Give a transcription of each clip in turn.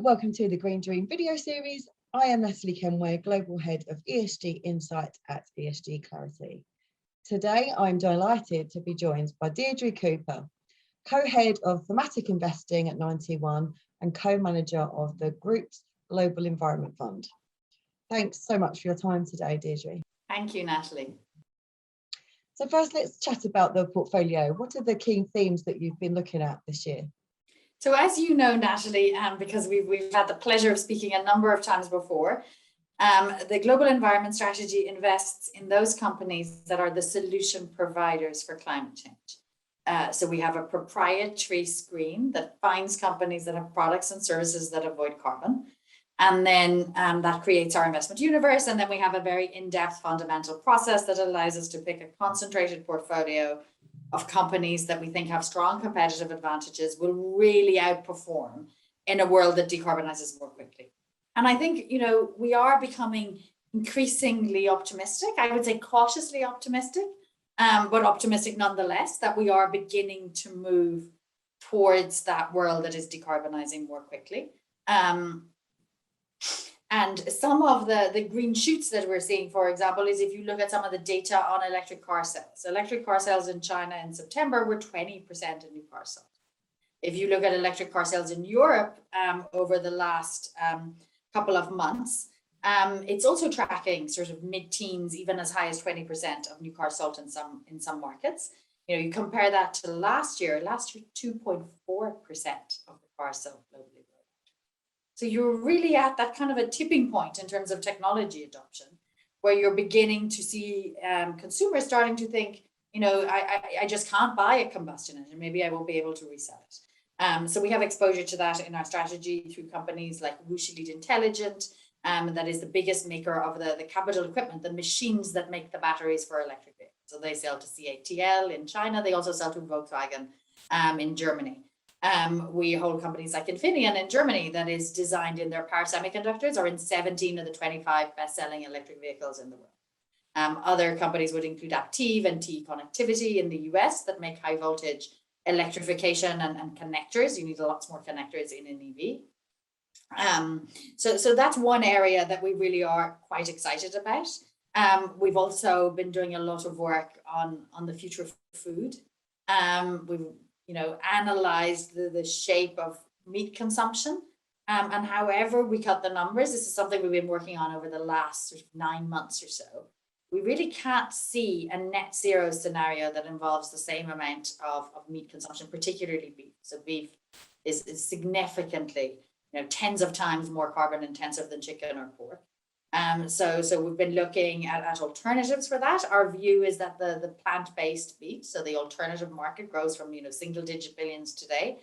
welcome to the Green Dream video series. I am Natalie Kenway, Global Head of ESG Insight at ESG Clarity. Today, I'm delighted to be joined by Deirdre Cooper, co-head of thematic investing at 91 and co-manager of the group's Global Environment Fund. Thanks so much for your time today, Deirdre. Thank you, Natalie. So first, let's chat about the portfolio. What are the key themes that you've been looking at this year? So as you know, Natalie, because we've had the pleasure of speaking a number of times before, the Global Environment Strategy invests in those companies that are the solution providers for climate change. So we have a proprietary screen that finds companies that have products and services that avoid carbon. And then that creates our investment universe. And then we have a very in-depth fundamental process that allows us to pick a concentrated portfolio of companies that we think have strong competitive advantages, will really outperform in a world that decarbonizes more quickly. And I think, you know, we are becoming increasingly optimistic. I would say cautiously optimistic, but optimistic nonetheless, that we are beginning to move towards that world that is decarbonizing more quickly. And some of the green shoots that we're seeing, for example, is if you look at some of the data on electric car sales. Electric car sales in China in September were 20% of new car sales. If you look at electric car sales in Europe over the last couple of months, it's also tracking sort of mid-teens, even as high as 20% of new cars sold in some markets. You know, you compare that to last year 2.4% of the cars sold globally. So you're really at that kind of a tipping point in terms of technology adoption, where you're beginning to see consumers starting to think, you know, I just can't buy a combustion engine. Maybe I won't be able to resell it. So we have exposure to that in our strategy through companies like Wuxi Lead Intelligent, that is the biggest maker of the capital equipment, the machines that make the batteries for electric vehicles. So they sell to CATL in China. They also sell to Volkswagen in Germany. We hold companies like Infineon in Germany that is designed in their power semiconductors or in 17 of the 25 best-selling electric vehicles in the world. Other companies would include Aptiv and TE Connectivity in the US that make high voltage electrification and connectors. You need lots more connectors in an EV. So that's one area that we really are quite excited about. We've also been doing a lot of work on the future of food. We've analyzed the shape of meat consumption. And however we cut the numbers, this is something we've been working on over the last sort of 9 months or so. We really can't see a net zero scenario that involves the same amount of meat consumption, particularly beef. So beef is significantly, tens of times more carbon intensive than chicken or pork. So we've been looking at alternatives for that. Our view is that the plant-based meat, so the alternative market, grows from single-digit billions today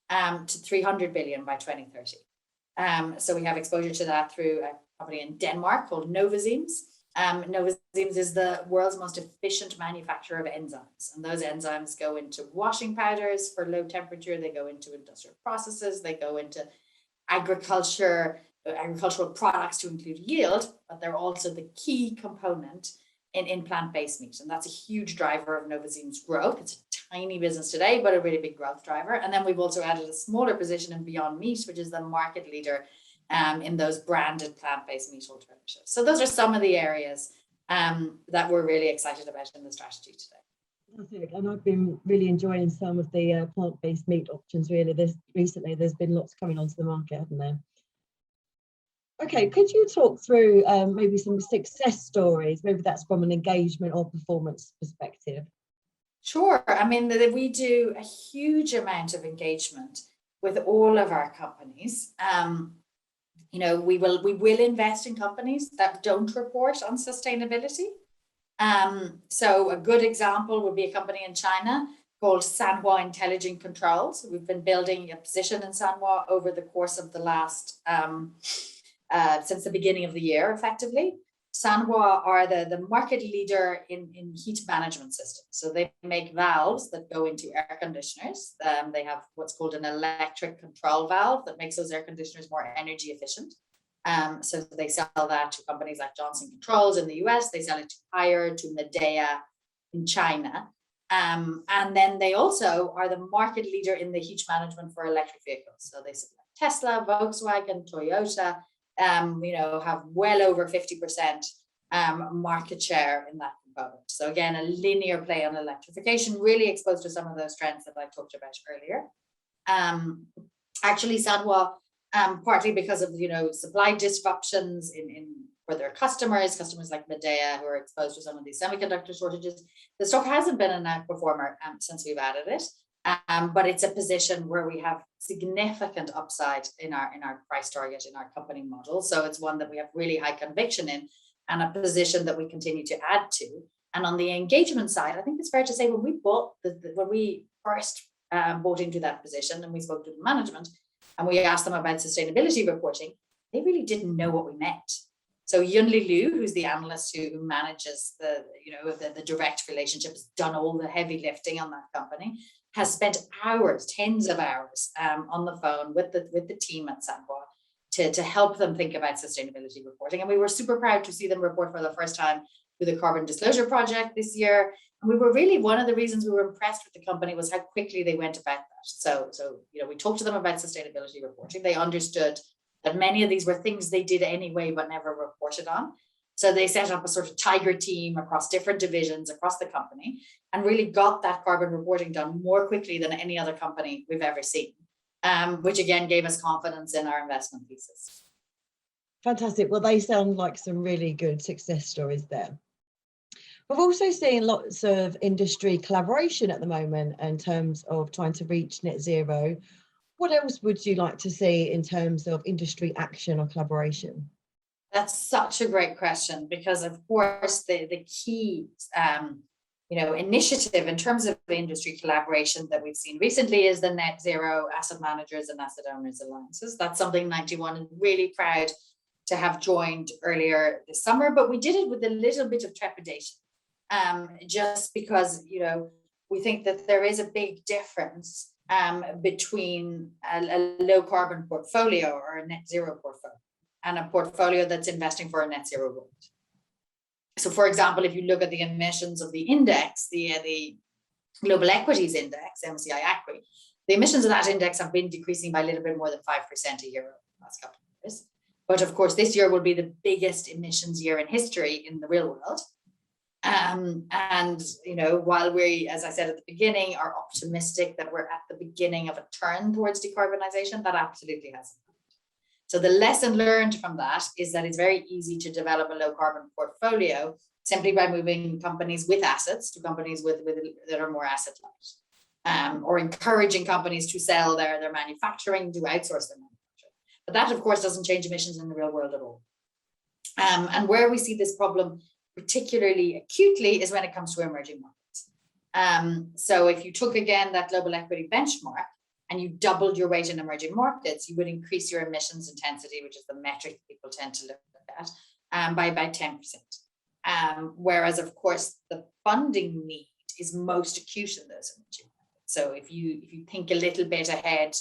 to 300 billion by 2030. So we have exposure to that through a company in Denmark called Novozymes. Novozymes is the world's most efficient manufacturer of enzymes, and those enzymes go into washing powders for low temperature. They go into industrial processes. They go into agricultural products to include yield, but they're also the key component in plant-based meat. And that's a huge driver of Novozymes' growth. It's a tiny business today, but a really big growth driver. And then we've also added a smaller position in Beyond Meat, which is the market leader in those branded plant-based meat alternatives. So those are some of the areas that we're really excited about in the strategy today. And I've been really enjoying some of the plant-based meat options. Really, there's been lots coming onto the market, haven't there? Okay, could you talk through maybe some success stories? Maybe that's from an engagement or performance perspective. Sure. I mean, we do a huge amount of engagement with all of our companies. We will invest in companies that don't report on sustainability. So a good example would be a company in China called Sanhua Intelligent Controls. We've been building a position in Sanhua over the course of the last since the beginning of the year, effectively. Sanhua are the market leader in heat management systems. So they make valves that go into air conditioners. They have what's called an electric control valve that makes those air conditioners more energy efficient. So they sell that to companies like Johnson Controls in the US. They sell it to Haier, to Midea in China. And then they also are the market leader in the heat management for electric vehicles. So they supply Tesla, Volkswagen, Toyota, have well over 50% market share in that component. So again, a linear play on electrification, really exposed to some of those trends that I talked about earlier. Actually, Sanwa, partly because of supply disruptions for their customers like Medea, who are exposed to some of these semiconductor shortages, the stock hasn't been an outperformer since we've added it. But it's a position where we have significant upside in our price target in our company model. So it's one that we have really high conviction in, and a position that we continue to add to. And on the engagement side, I think it's fair to say when we first bought into that position and we spoke to the management and we asked them about sustainability reporting, they really didn't know what we meant. So Yunli Liu, who's the analyst who manages the direct relationship, has done all the heavy lifting on that company, has spent hours, tens of hours on the phone with the team at Sanwa to help them think about sustainability reporting. And we were super proud to see them report for the first time through the Carbon Disclosure Project this year. And we were really, one of the reasons we were impressed with the company was how quickly they went about that. So we talked to them about sustainability reporting. They understood that many of these were things they did anyway, but never reported on. So they set up a sort of tiger team across different divisions across the company and really got that carbon reporting done more quickly than any other company we've ever seen, which again gave us confidence in our investment thesis. Fantastic. Well, they sound like some really good success stories there. We're also seeing lots of industry collaboration at the moment in terms of trying to reach net zero. What else would you like to see in terms of industry action or collaboration? That's such a great question, because of course the key initiative in terms of industry collaboration that we've seen recently is the Net Zero Asset Managers and Asset Owners Alliances. That's something 91 is really proud to have joined earlier this summer, but we did it with a little bit of trepidation, just because we think that there is a big difference between a low carbon portfolio or a net zero portfolio and a portfolio that's investing for a net zero world. So for example, if you look at the emissions of the index, the Global Equities Index, MSCI ACWI, the emissions of that index have been decreasing by a little bit more than 5% a year over the last couple of years. But of course, this year will be the biggest emissions year in history in the real world. While we, as I said at the beginning, are optimistic that we're at the beginning of a turn towards decarbonization, that absolutely hasn't. So the lesson learned from that is that it's very easy to develop a low carbon portfolio simply by moving companies with assets to companies that are more asset light, or encouraging companies to sell their manufacturing, to outsource their manufacturing. But that, of course, doesn't change emissions in the real world at all. And where we see this problem particularly acutely is when it comes to emerging markets. So if you took again that global equity benchmark and you doubled your weight in emerging markets, you would increase your emissions intensity, which is the metric people tend to look at, by about 10%. Whereas, of course, the funding need is most acute in those emerging markets. So if you think a little bit ahead,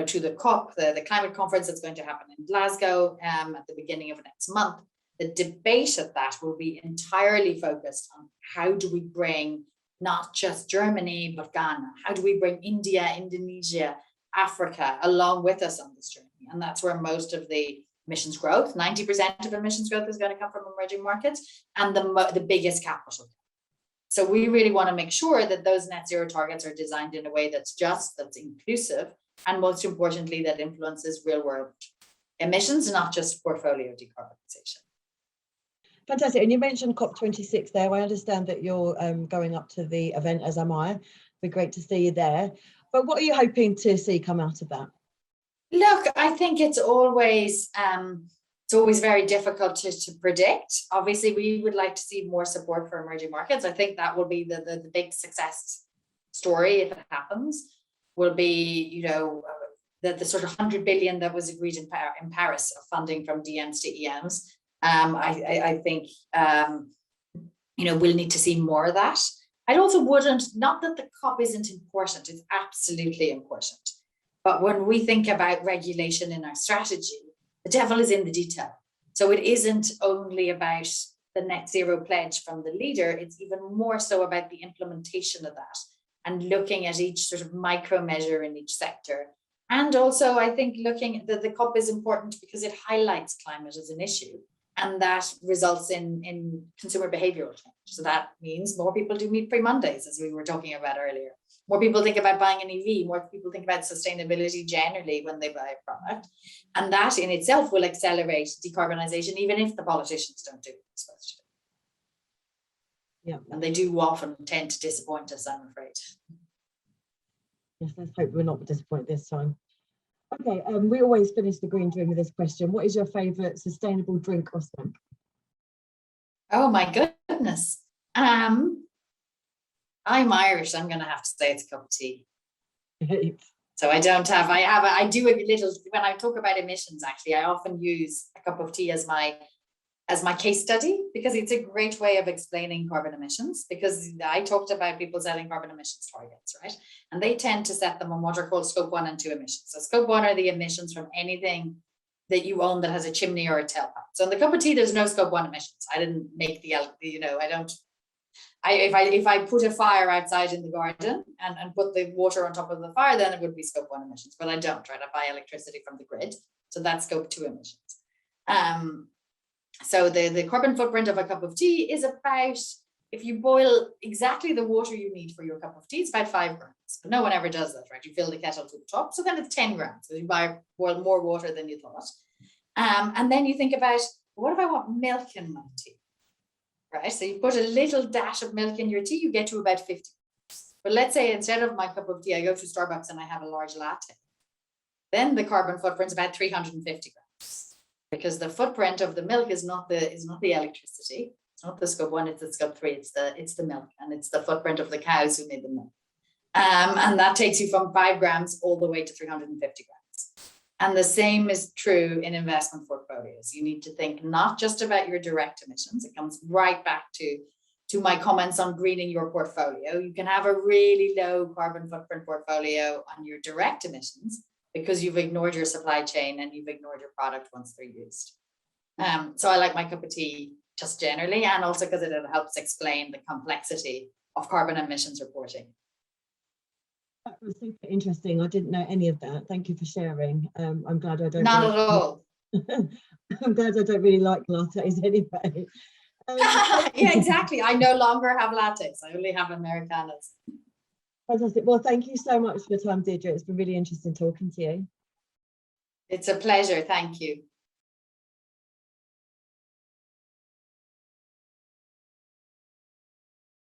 to the COP, the climate conference that's going to happen in Glasgow at the beginning of next month, the debate at that will be entirely focused on how do we bring not just Germany, but Ghana? How do we bring India, Indonesia, Africa along with us on this journey? And that's where most of the emissions growth, 90% of emissions growth is going to come from emerging markets, and the biggest capital. So we really want to make sure that those net zero targets are designed in a way that's just, that's inclusive, and most importantly, that influences real world emissions, not just portfolio decarbonization. Fantastic. And you mentioned COP26 there. I understand that you're going up to the event, as am I. It'd be great to see you there. But what are you hoping to see come out of that? Look, I think it's always very difficult to predict. Obviously, we would like to see more support for emerging markets. I think that will be the big success story if it happens. Will be, the sort of 100 billion that was agreed in Paris of funding from DMs to EMs. I think, we'll need to see more of that. I also not that the COP isn't important, it's absolutely important. But when we think about regulation in our strategy, the devil is in the detail. So it isn't only about the net zero pledge from the leader, it's even more so about the implementation of that and looking at each sort of micro measure in each sector And also, I think looking at the COP is important because it highlights climate as an issue, and that results in consumer behavioral change. So that means more people do meat-free Mondays, as we were talking about earlier. More people think about buying an EV, more people think about sustainability generally when they buy a product. And that in itself will accelerate decarbonization, even if the politicians don't do what they're supposed to do. Yeah. And they do often tend to disappoint us, I'm afraid. Yes, let's hope we're not disappointed this time. Okay, we always finish the green dream with this question. What is your favourite sustainable drink or snack? Oh my goodness. I'm Irish. I'm going to have to say it's a cup of tea. So I do a little, when I talk about emissions, actually, I often use a cup of tea as my case study, because it's a great way of explaining carbon emissions, because I talked about people setting carbon emissions targets, right? And they tend to set them on what are called scope 1 and 2 emissions. So scope 1 are the emissions from anything that you own that has a chimney or a tailpipe. So in the cup of tea, there's no scope 1 emissions. I didn't make if I put a fire outside in the garden and put the water on top of the fire, then it would be scope 1 emissions, but I don't, right? I buy electricity from the grid. So that's scope 2 emissions. So the carbon footprint of a cup of tea is about, if you boil exactly the water you need for your cup of tea, it's about 5 grams. But no one ever does that, right? You fill the kettle to the top, so then it's 10 grams. So you boil more water than you thought. And then you think about, what if I want milk in my tea? Right? So you put a little dash of milk in your tea, you get to about 50 grams. But let's say instead of my cup of tea, I go to Starbucks and I have a large latte. Then the carbon footprint is about 350 grams. Because the footprint of the milk is not the electricity, it's not the scope 1, it's the scope 3, it's the milk, and it's the footprint of the cows who made the milk. And that takes you from 5 grams all the way to 350 grams. And the same is true in investment portfolios. You need to think not just about your direct emissions. It comes right back to my comments on greening your portfolio. You can have a really low carbon footprint portfolio on your direct emissions, because you've ignored your supply chain and you've ignored your product once they're used. So I like my cup of tea just generally, and also because it helps explain the complexity of carbon emissions reporting. That was super interesting. I didn't know any of that. Thank you for sharing. I'm glad I don't. Not at all. I'm glad I don't really like lattes anyway. Yeah, exactly. I no longer have lattes. I only have Americanos. Fantastic. Well, thank you so much for your time, Deirdre. It's been really interesting talking to you. It's a pleasure. Thank you.